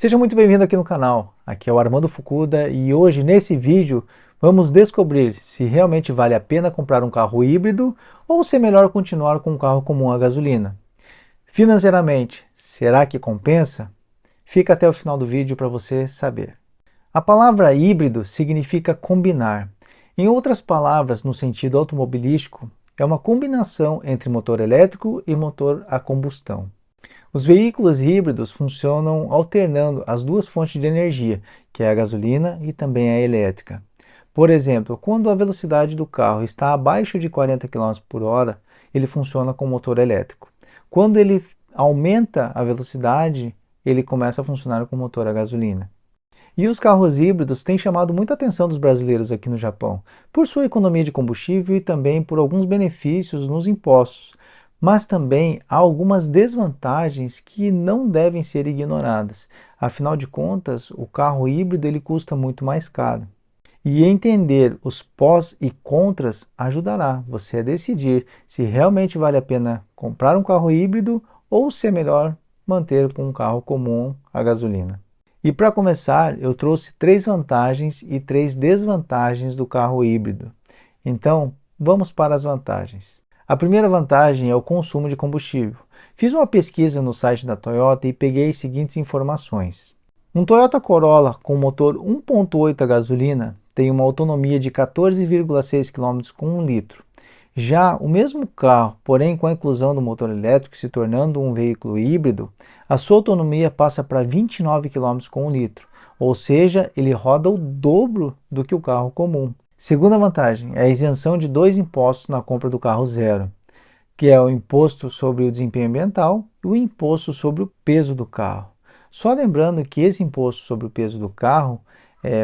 Seja muito bem-vindo aqui no canal. Aqui é o Armando Fukuda e hoje nesse vídeo vamos descobrir se realmente vale a pena comprar um carro híbrido ou se é melhor continuar com um carro comum a gasolina. Financeiramente, será que compensa? Fica até o final do vídeo para você saber. A palavra híbrido significa combinar. Em outras palavras, no sentido automobilístico, é uma combinação entre motor elétrico e motor a combustão. Os veículos híbridos funcionam alternando as duas fontes de energia, que é a gasolina e também a elétrica. Por exemplo, quando a velocidade do carro está abaixo de 40 km por hora, ele funciona com motor elétrico. Quando ele aumenta a velocidade, ele começa a funcionar com motor a gasolina. E os carros híbridos têm chamado muita atenção dos brasileiros aqui no Japão, por sua economia de combustível e também por alguns benefícios nos impostos. Mas também há algumas desvantagens que não devem ser ignoradas. Afinal de contas, o carro híbrido ele custa muito mais caro. E entender os pós e contras ajudará você a decidir se realmente vale a pena comprar um carro híbrido ou se é melhor manter com um carro comum a gasolina. E para começar, eu trouxe 3 vantagens e 3 desvantagens do carro híbrido. Então, vamos para as vantagens. A primeira vantagem é o consumo de combustível. Fiz uma pesquisa no site da Toyota e peguei as seguintes informações. Um Toyota Corolla com motor 1.8 a gasolina tem uma autonomia de 14,6 km com 1 litro. Já o mesmo carro, porém com a inclusão do motor elétrico se tornando um veículo híbrido, a sua autonomia passa para 29 km com 1 litro, ou seja, ele roda o dobro do que o carro comum. Segunda vantagem é a isenção de 2 impostos na compra do carro zero, que é o imposto sobre o desempenho ambiental e o imposto sobre o peso do carro. Só lembrando que esse imposto sobre o peso do carro,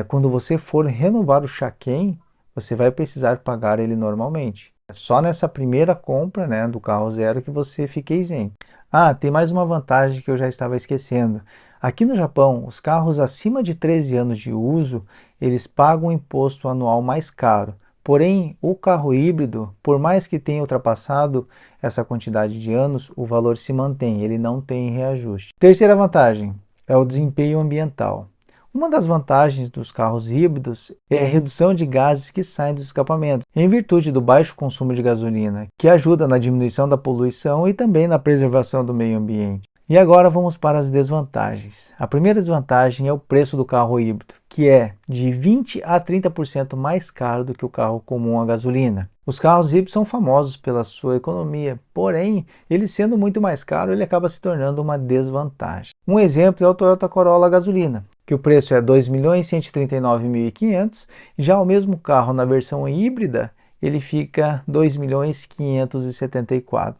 quando você for renovar o Chaquen, você vai precisar pagar ele normalmente. É só nessa primeira compra, do carro zero que você fica isento. Ah, tem mais uma vantagem que eu já estava esquecendo. Aqui no Japão, os carros acima de 13 anos de uso, eles pagam um imposto anual mais caro. Porém, o carro híbrido, por mais que tenha ultrapassado essa quantidade de anos, o valor se mantém, ele não tem reajuste. Terceira vantagem é o desempenho ambiental. Uma das vantagens dos carros híbridos é a redução de gases que saem dos escapamentos, em virtude do baixo consumo de gasolina, que ajuda na diminuição da poluição e também na preservação do meio ambiente. E agora vamos para as desvantagens. A primeira desvantagem é o preço do carro híbrido, que é de 20 a 30% mais caro do que o carro comum a gasolina. Os carros híbridos são famosos pela sua economia, porém, ele sendo muito mais caro, ele acaba se tornando uma desvantagem. Um exemplo é o Toyota Corolla a gasolina, que o preço é R$ 2.139.500, já o mesmo carro na versão híbrida, ele fica R$ 2.574.000,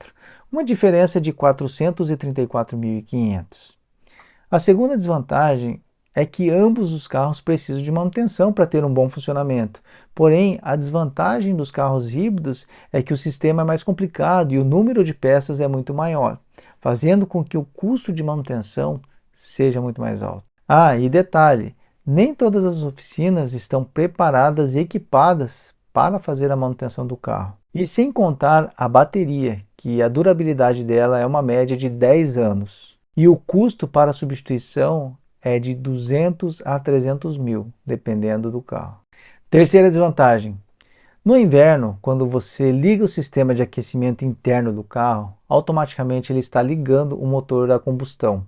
uma diferença de R$ 434.500. A segunda desvantagem é que ambos os carros precisam de manutenção para ter um bom funcionamento. Porém, a desvantagem dos carros híbridos é que o sistema é mais complicado e o número de peças é muito maior, fazendo com que o custo de manutenção seja muito mais alto. Ah, e detalhe, nem todas as oficinas estão preparadas e equipadas para fazer a manutenção do carro. E sem contar a bateria, que a durabilidade dela é uma média de 10 anos. E o custo para a substituição é de 200 a 300 mil, dependendo do carro. Terceira desvantagem. No inverno, quando você liga o sistema de aquecimento interno do carro, automaticamente ele está ligando o motor a combustão,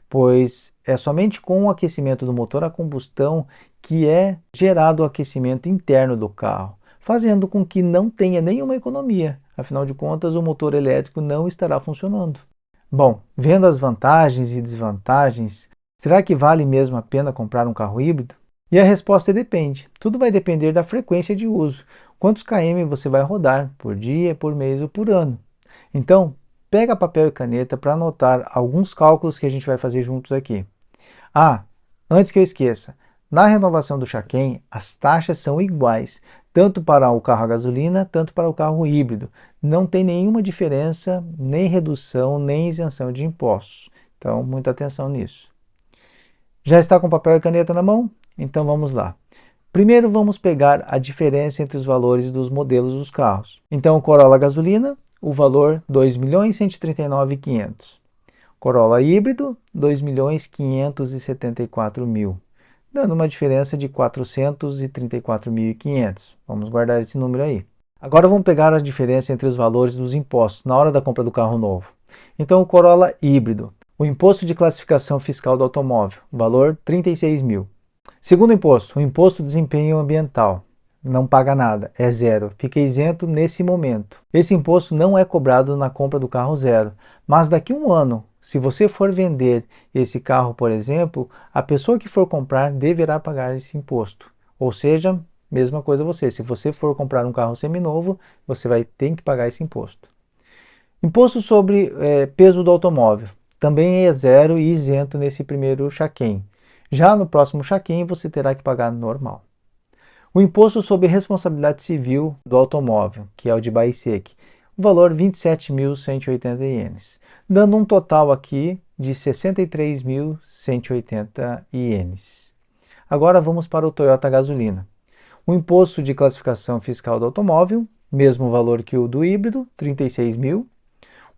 pois é somente com o aquecimento do motor a combustão que é gerado o aquecimento interno do carro, fazendo com que não tenha nenhuma economia. Afinal de contas, o motor elétrico não estará funcionando. Bom, vendo as vantagens e desvantagens, será que vale mesmo a pena comprar um carro híbrido? E a resposta depende. Tudo vai depender da frequência de uso. Quantos km você vai rodar por dia, por mês ou por ano. Então, pega papel e caneta para anotar alguns cálculos que a gente vai fazer juntos aqui. Ah, antes que eu esqueça, na renovação do Chaquen, as taxas são iguais, tanto para o carro a gasolina, tanto para o carro híbrido. Não tem nenhuma diferença, nem redução, nem isenção de impostos. Então, muita atenção nisso. Já está com papel e caneta na mão? Então vamos lá. Primeiro vamos pegar a diferença entre os valores dos modelos dos carros. Então o Corolla gasolina, o valor R$ 2.139.500. Corolla híbrido, 2.574.000, dando uma diferença de 434.500. Vamos guardar esse número aí. Agora vamos pegar a diferença entre os valores dos impostos na hora da compra do carro novo. Então, o Corolla híbrido, o imposto de classificação fiscal do automóvel, valor 36.000. Segundo imposto, o imposto de desempenho ambiental, não paga nada, é zero, fica isento nesse momento. Esse imposto não é cobrado na compra do carro zero, mas daqui a um ano, se você for vender esse carro, por exemplo, a pessoa que for comprar deverá pagar esse imposto. Ou seja, mesma coisa você, se você for comprar um carro seminovo, você vai ter que pagar esse imposto. Imposto sobre peso do automóvel, também é zero e isento nesse primeiro check-in. Já no próximo check-in você terá que pagar normal. O imposto sobre responsabilidade civil do automóvel, que é o de BAISEC, o valor 27.180 ienes, dando um total aqui de 63.180 ienes. Agora vamos para o Toyota gasolina. O imposto de classificação fiscal do automóvel, mesmo valor que o do híbrido, 36.000.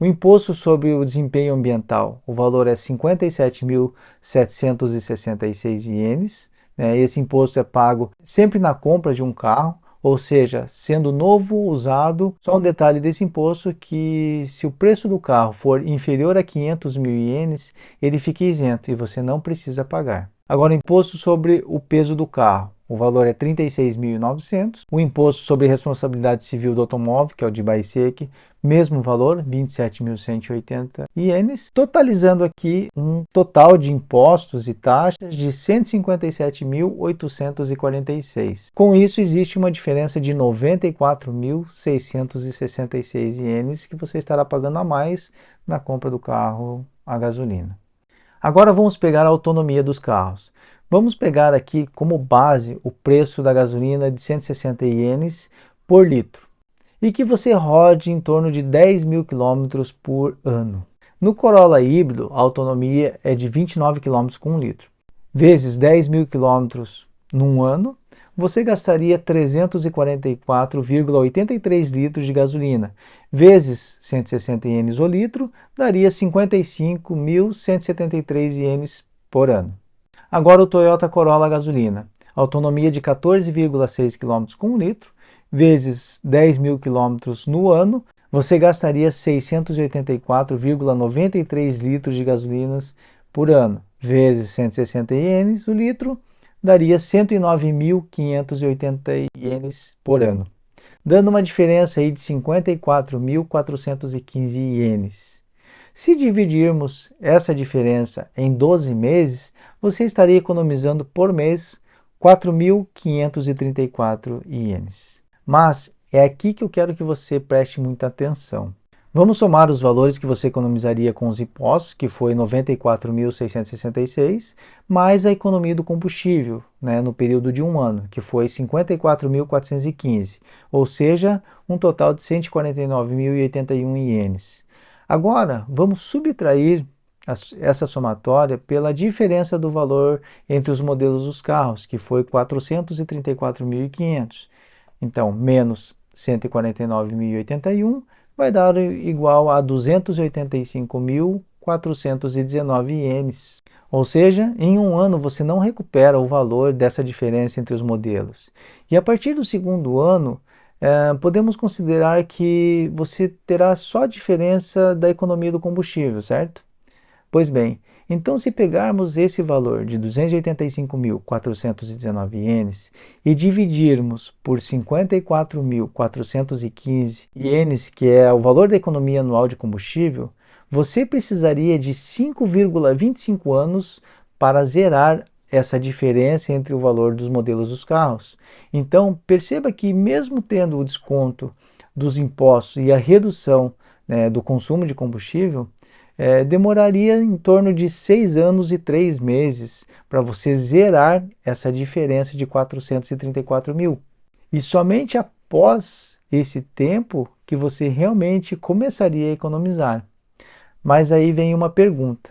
O imposto sobre o desempenho ambiental, o valor é 57.766 ienes. Esse imposto é pago sempre na compra de um carro, ou seja, sendo novo ou usado. Só um detalhe desse imposto que se o preço do carro for inferior a 500.000 ienes, ele fica isento e você não precisa pagar. Agora, o imposto sobre o peso do carro, o valor é 36.900. O imposto sobre responsabilidade civil do automóvel, que é o de BAISEC, mesmo valor, 27.180 ienes, totalizando aqui um total de impostos e taxas de 157.846. Com isso, existe uma diferença de 94.666 ienes que você estará pagando a mais na compra do carro a gasolina. Agora vamos pegar a autonomia dos carros. Vamos pegar aqui como base o preço da gasolina de 160 ienes por litro e que você rode em torno de 10.000 km por ano. No Corolla híbrido, a autonomia é de 29 km com 1 litro. Vezes 10.000 km num ano, você gastaria 344,83 litros de gasolina. Vezes 160 ienes o litro, daria 55.173 ienes por ano. Agora o Toyota Corolla gasolina, autonomia de 14,6 km com 1 litro, vezes 10.000 km no ano, você gastaria 684,93 litros de gasolinas por ano, vezes 160 ienes o litro, daria 109.580 ienes por ano, dando uma diferença aí de 54.415 ienes. Se dividirmos essa diferença em 12 meses, você estaria economizando por mês 4.534 ienes. Mas é aqui que eu quero que você preste muita atenção. Vamos somar os valores que você economizaria com os impostos, que foi 94.666, mais a economia do combustível, no período de um ano, que foi 54.415, ou seja, um total de 149.081 ienes. Agora, vamos subtrair essa somatória pela diferença do valor entre os modelos dos carros, que foi 434.500. Então, menos 149.081 vai dar igual a 285.419 ienes. Ou seja, em um ano você não recupera o valor dessa diferença entre os modelos. E a partir do segundo ano, podemos considerar que você terá só a diferença da economia do combustível, certo? Pois bem, então se pegarmos esse valor de 285.419 ienes e dividirmos por 54.415 ienes, que é o valor da economia anual de combustível, você precisaria de 5,25 anos para zerar essa diferença entre o valor dos modelos dos carros. Então, perceba que mesmo tendo o desconto dos impostos e a redução, do consumo de combustível, demoraria em torno de 6 anos e 3 meses para você zerar essa diferença de 434 mil. E somente após esse tempo que você realmente começaria a economizar. Mas aí vem uma pergunta: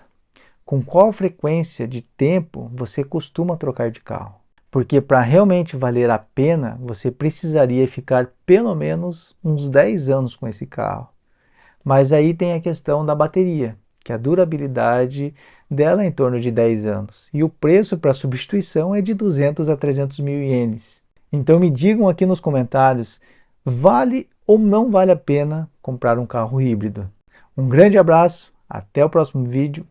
com qual frequência de tempo você costuma trocar de carro? Porque para realmente valer a pena, você precisaria ficar pelo menos uns 10 anos com esse carro. Mas aí tem a questão da bateria, que a durabilidade dela é em torno de 10 anos e o preço para substituição é de 200 a 300 mil ienes. Então me digam aqui nos comentários, vale ou não vale a pena comprar um carro híbrido? Um grande abraço, até o próximo vídeo.